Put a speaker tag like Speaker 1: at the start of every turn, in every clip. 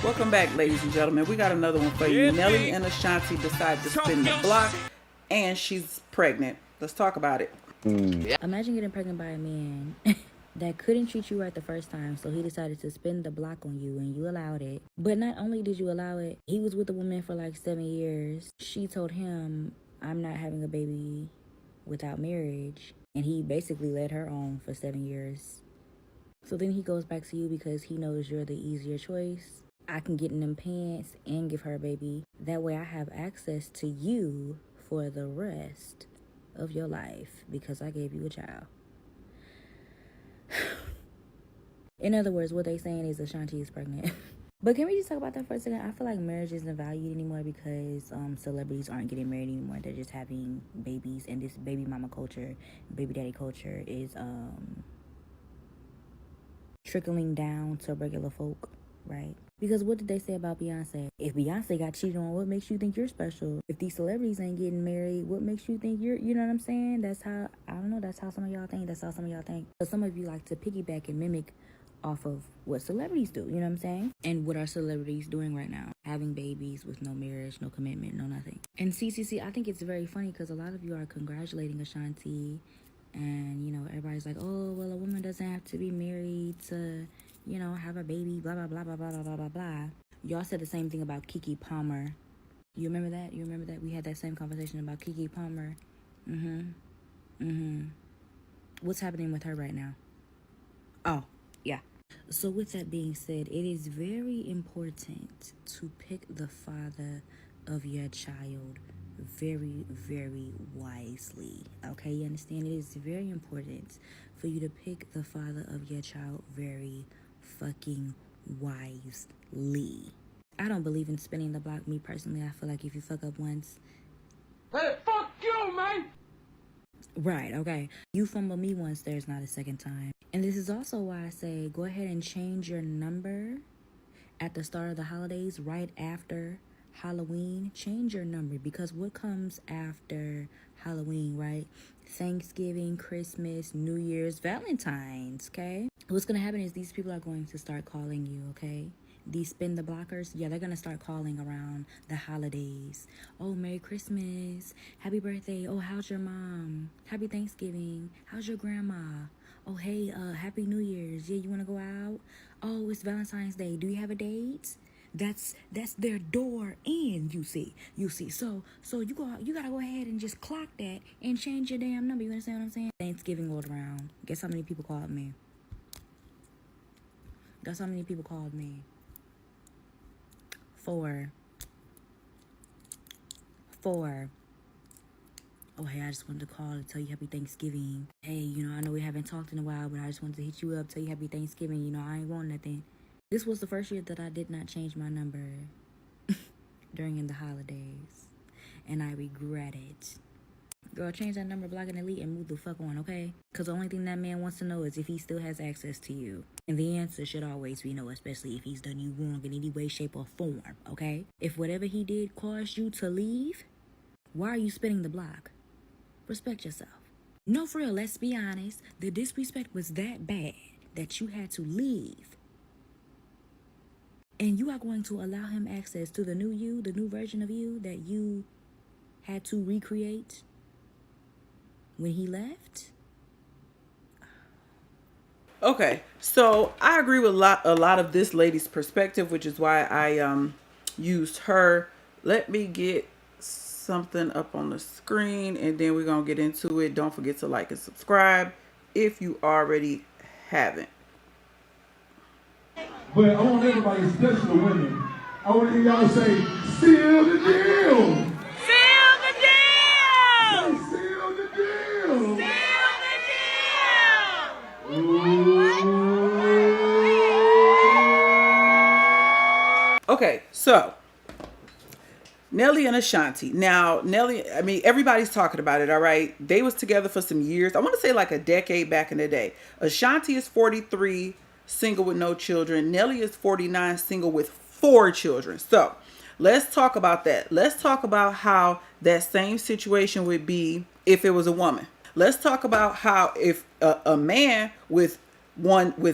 Speaker 1: Welcome back, ladies and gentlemen. We got another one for you. Nelly and Ashanti decide to spin the block, and she's pregnant. Let's talk about it.
Speaker 2: Imagine getting pregnant by a man that couldn't treat you right the first time, so he decided to spin the block on you, and you allowed it. But not only did you allow it, he was with the woman for like 7 years. She told him, "I'm not having a baby without marriage," and he basically led her on for 7 years. So then he goes back to you because he knows you're the easier choice. I can get in them pants and give her a baby. That way I have access to you for the rest of your life because I gave you a child. In other words, what they saying is Ashanti is pregnant. But can we just talk about that for a second? I feel like marriage isn't valued anymore because celebrities aren't getting married anymore. They're just having babies, and this baby mama culture, baby daddy culture is trickling down to regular folk, right? Because what did they say about Beyonce? If Beyonce got cheated on, what makes you think you're special? If these celebrities ain't getting married, what makes you think you know what I'm saying? That's how, I don't know, that's how some of y'all think. That's how some of y'all think. But some of you like to piggyback and mimic off of what celebrities do, you know what I'm saying? And what are celebrities doing right now? Having babies with no marriage, no commitment, no nothing. And see, I think it's very funny because a lot of you are congratulating Ashanti. And, you know, everybody's like, oh, well, a woman doesn't have to be married to, you know, have a baby, blah, blah, blah, blah, blah, blah, blah, blah, blah. Y'all said the same thing about Keke Palmer. You remember that? You remember that? We had that same conversation about Keke Palmer. What's happening with her right now? Oh, yeah. So with that being said, it is very important to pick the father of your child very, very wisely. Okay, you understand? It is very important for you to pick the father of your child very fucking wisely. I don't believe in spinning the block. Me personally, I feel like if you fuck up once,
Speaker 3: hey, fuck you, man.
Speaker 2: Right, okay. You fumble me once, there's not a second time. And this is also why I say go ahead and change your number at the start of the holidays, right after Halloween. Change your number, because what comes after Halloween, right? Thanksgiving, Christmas, New Year's, Valentine's, okay? What's going to happen is these people are going to start calling you, okay? These spin the blockers, yeah, they're going to start calling around the holidays. Oh, Merry Christmas. Happy birthday. Oh, how's your mom? Happy Thanksgiving. How's your grandma? Oh, hey, Happy New Year's. Yeah, you want to go out? Oh, it's Valentine's Day. Do you have a date? That's their door in, you see. So you gotta go ahead and just clock that and change your damn number. You understand what I'm saying? Thanksgiving rolled around. Guess how many people called me? Guess how many people called me? 4. Oh, hey, I just wanted to call to tell you happy Thanksgiving. Hey, you know, I know we haven't talked in a while, but I just wanted to hit you up, tell you happy Thanksgiving. You know, I ain't want nothing. This was the first year that I did not change my number during the holidays, and I regret it. Girl, change that number, block and delete, and move the fuck on, okay? Because the only thing that man wants to know is if he still has access to you. And the answer should always be no, especially if he's done you wrong in any way, shape, or form, okay? If whatever he did caused you to leave, why are you spinning the block? Respect yourself. No, for real, let's be honest. The disrespect was that bad that you had to leave. And you are going to allow him access to the new you, the new version of you that you had to recreate when he left?
Speaker 1: Okay, so I agree with a lot of this lady's perspective, which is why I used her. Let me get something up on the screen, and then we're gonna get into it. Don't forget to like and subscribe if you already haven't.
Speaker 3: But I want everybody, especially the women, I want to hear y'all say, seal the deal.
Speaker 4: Seal the deal!
Speaker 3: Say, seal the deal.
Speaker 4: Seal the deal!
Speaker 3: Ooh.
Speaker 1: Okay, so Nelly and Ashanti. Now, Nelly, I mean, everybody's talking about it, all right? They was together for some years. I want to say like a decade back in the day. Ashanti is 43, single with no children. Nelly is 49, single with 4 children. So, let's talk about that. Let's talk about how that same situation would be if it was a woman. Let's talk about how if a man with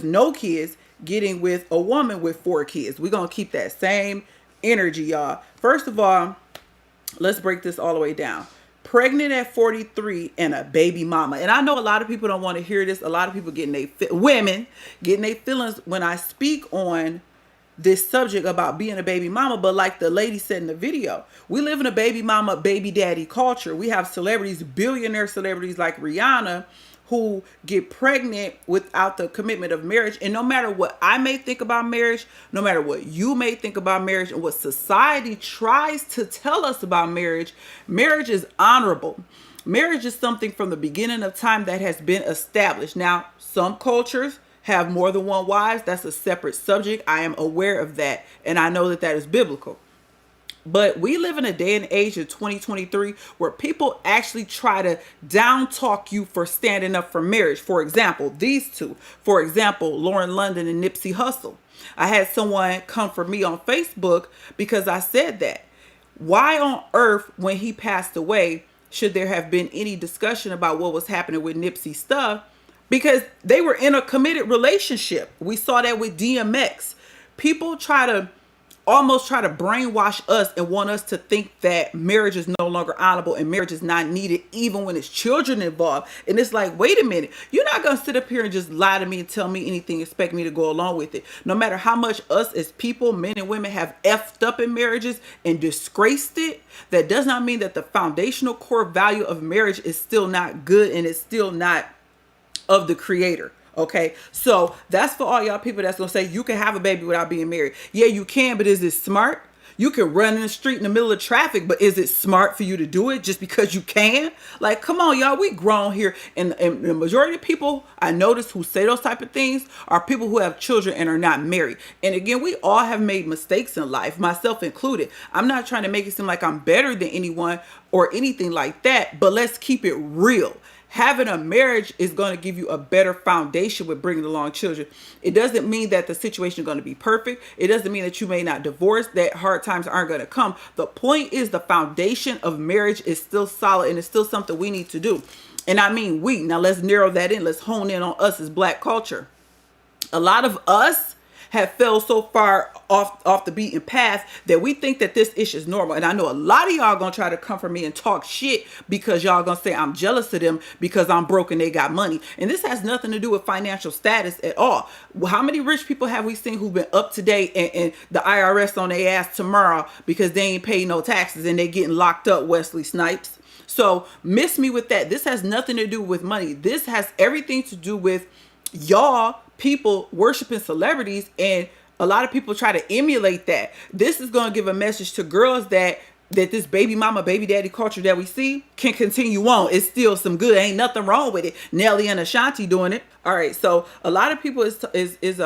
Speaker 1: no kids getting with a woman with 4 kids. We're going to keep that same energy, y'all. First of all, let's break this all the way down. Pregnant at 43 and a baby mama. And I know a lot of people don't want to hear this. A lot of people women getting their feelings when I speak on this subject about being a baby mama. But like the lady said in the video, we live in a baby mama, baby daddy culture. We have celebrities, billionaire celebrities like Rihanna, who get pregnant without the commitment of marriage. And no matter what I may think about marriage, no matter what you may think about marriage, and what society tries to tell us about marriage, marriage is honorable. Marriage is something from the beginning of time that has been established. Now, some cultures have more than one wives. That's a separate subject. I am aware of that, and I know that that is biblical. But we live in a day and age of 2023 where people actually try to down talk you for standing up for marriage. For example, these two. For example, Lauren London and Nipsey Hussle. I had someone come for me on Facebook because I said that. Why on earth, when he passed away, should there have been any discussion about what was happening with Nipsey's stuff? Because they were in a committed relationship. We saw that with DMX. People almost try to brainwash us and want us to think that marriage is no longer honorable and marriage is not needed even when there's children involved. And it's like, wait a minute, you're not going to sit up here and just lie to me and tell me anything, expect me to go along with it. No matter how much us as people, men and women, have effed up in marriages and disgraced it, that does not mean that the foundational core value of marriage is still not good and it's still not of the creator. Okay, so that's for all y'all people that's gonna say you can have a baby without being married. Yeah, you can, but is it smart? You can run in the street in the middle of traffic, but is it smart for you to do it just because you can? Like, come on, y'all, we grown here. And the majority of people I notice who say those type of things are people who have children and are not married. And again, we all have made mistakes in life, myself included. I'm not trying to make it seem like I'm better than anyone or anything like that, but let's keep it real. Having a marriage is going to give you a better foundation with bringing along children. It doesn't mean that the situation is going to be perfect. It doesn't mean that you may not divorce, that hard times aren't going to come. The point is the foundation of marriage is still solid and it's still something we need to do. And I mean we. Now let's narrow that in. Let's hone in on us as Black culture. A lot of us have fell so far off the beaten path that we think that this issue is normal. And I know a lot of y'all gonna try to come for me and talk shit because y'all gonna say I'm jealous of them because I'm broke and they got money. And this has nothing to do with financial status at all. How many rich people have we seen who've been up to date and the IRS on their ass tomorrow because they ain't paid no taxes and they getting locked up, Wesley Snipes? So miss me with that. This has nothing to do with money. This has everything to do with y'all people worshiping celebrities, and a lot of people try to emulate that. This is going to give a message to girls that this baby mama, baby daddy culture that we see can continue on. It's still some good. Ain't nothing wrong with it. Nelly and Ashanti doing it. All right. So a lot of people is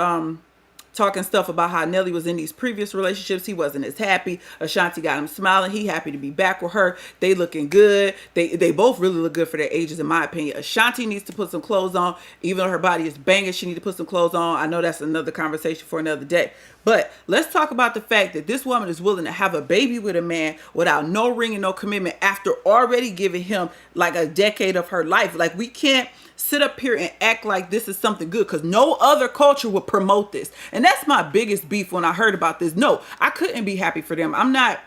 Speaker 1: talking stuff about how Nelly was in these previous relationships. He wasn't as happy. Ashanti got him smiling. He happy to be back with her. They looking good. They both really look good for their ages, in my opinion. Ashanti needs to put some clothes on. Even though her body is banging, she needs to put some clothes on. I know that's another conversation for another day. But let's talk about the fact that this woman is willing to have a baby with a man without no ring and no commitment after already giving him like a decade of her life. Like, we can't sit up here and act like this is something good because no other culture would promote this. And that's my biggest beef when I heard about this. No, I couldn't be happy for them. I'm not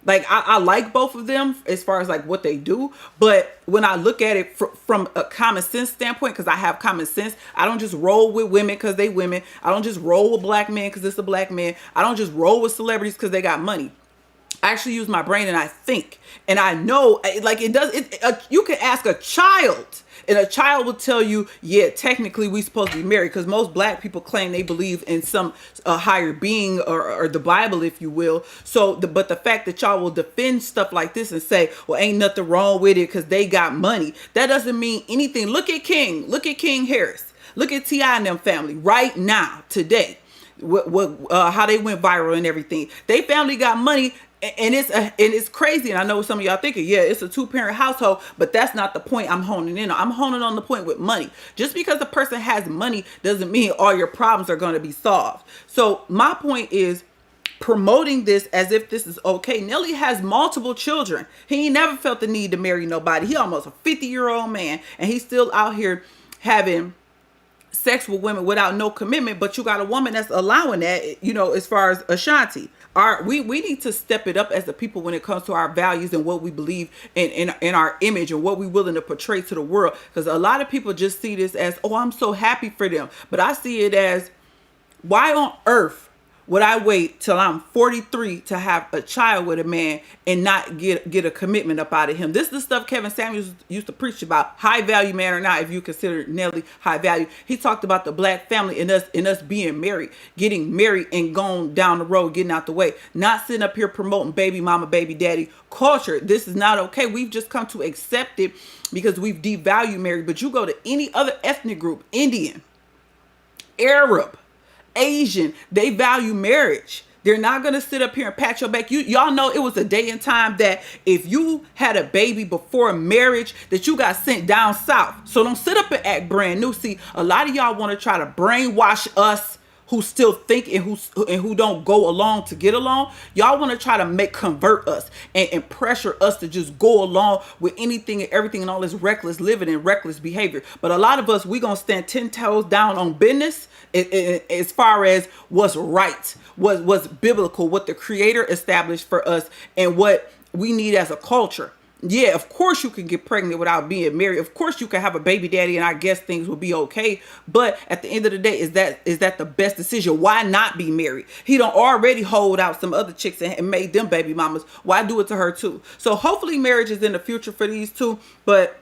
Speaker 1: like, I like both of them as far as like what they do. But when I look at it from a common sense standpoint, because I have common sense, I don't just roll with women because they women. I don't just roll with black men because it's a black man. I don't just roll with celebrities because they got money. I actually use my brain and I think. And I know, like, you can ask a child. And a child will tell you, yeah, technically we supposed to be married, because most black people claim they believe in some higher being or the Bible, if you will. So, but the fact that y'all will defend stuff like this and say, well, ain't nothing wrong with it because they got money, that doesn't mean anything. Look at King Harris. Look at T.I. and them family right now, today. How they went viral and everything. They family got money. And it's crazy. And I know some of y'all thinking, yeah, it's a 2-parent household, but that's not the point I'm honing in on. I'm honing on the point with money. Just because a person has money doesn't mean all your problems are going to be solved. So my point is promoting this as if this is okay. Nelly has multiple children. He ain't never felt the need to marry nobody. He almost a 50-year-old man, and he's still out here having sex with women without no commitment, but you got a woman that's allowing that, you know, as far as Ashanti. We need to step it up as a people when it comes to our values and what we believe in our image and what we're willing to portray to the world. Because a lot of people just see this as, oh, I'm so happy for them. But I see it as, why on earth would I wait till I'm 43 to have a child with a man and not get a commitment up out of him? This is the stuff Kevin Samuels used to preach about, high value man or not, if you consider Nelly high value. He talked about the black family and us being married, getting married and going down the road, getting out the way, not sitting up here promoting baby mama, baby daddy culture. This is not okay. We've just come to accept it because we've devalued marriage. But you go to any other ethnic group, Indian, Arab, Asian, they value marriage. They're not going to sit up here and pat your back. Y'all know it was a day and time that if you had a baby before marriage, that you got sent down south. So don't sit up and act brand new. See, a lot of y'all want to try to brainwash us who still think and who don't go along to get along. Y'all want to try to convert us and pressure us to just go along with anything and everything and all this reckless living and reckless behavior. But a lot of us, we gonna stand 10 toes down on business as far as what's right, what's biblical, what the Creator established for us, and what we need as a culture. Yeah, of course you can get pregnant without being married. Of course you can have a baby daddy and I guess things will be okay. But at the end of the day, is that the best decision? Why not be married? He don't already hold out some other chicks and made them baby mamas. Why do it to her too? So hopefully marriage is in the future for these two. But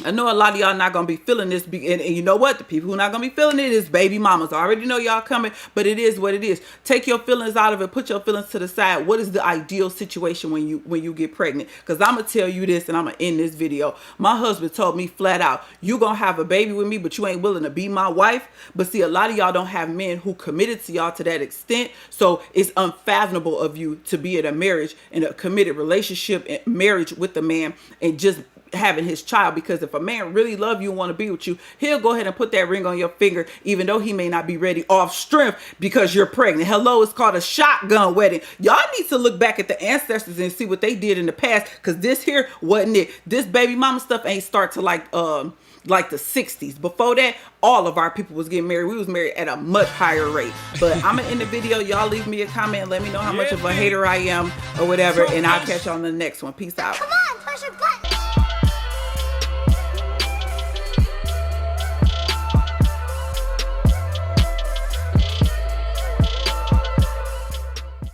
Speaker 1: I know a lot of y'all not going to be feeling this. And you know what? The people who not going to be feeling it is baby mamas. I already know y'all coming, but it is what it is. Take your feelings out of it. Put your feelings to the side. What is the ideal situation when you get pregnant? Because I'm going to tell you this and I'm going to end this video. My husband told me flat out, you going to have a baby with me, but you ain't willing to be my wife. But see, a lot of y'all don't have men who committed to y'all to that extent. So it's unfathomable of you to be in a marriage, in a committed relationship and marriage with a man and just having his child. Because if a man really love you and want to be with you, he'll go ahead and put that ring on your finger, even though he may not be ready, off strength because you're pregnant. Hello, it's called a shotgun wedding. Y'all need to look back at the ancestors and see what they did in the past, because this here wasn't it. This baby mama stuff ain't start to like the 60s. Before that, all of our people was getting married. We was married at a much higher rate. But I'm gonna end the video. Y'all leave me a comment. Let me know how much of a hater I am or whatever, and I'll catch y'all on the next one. Peace out.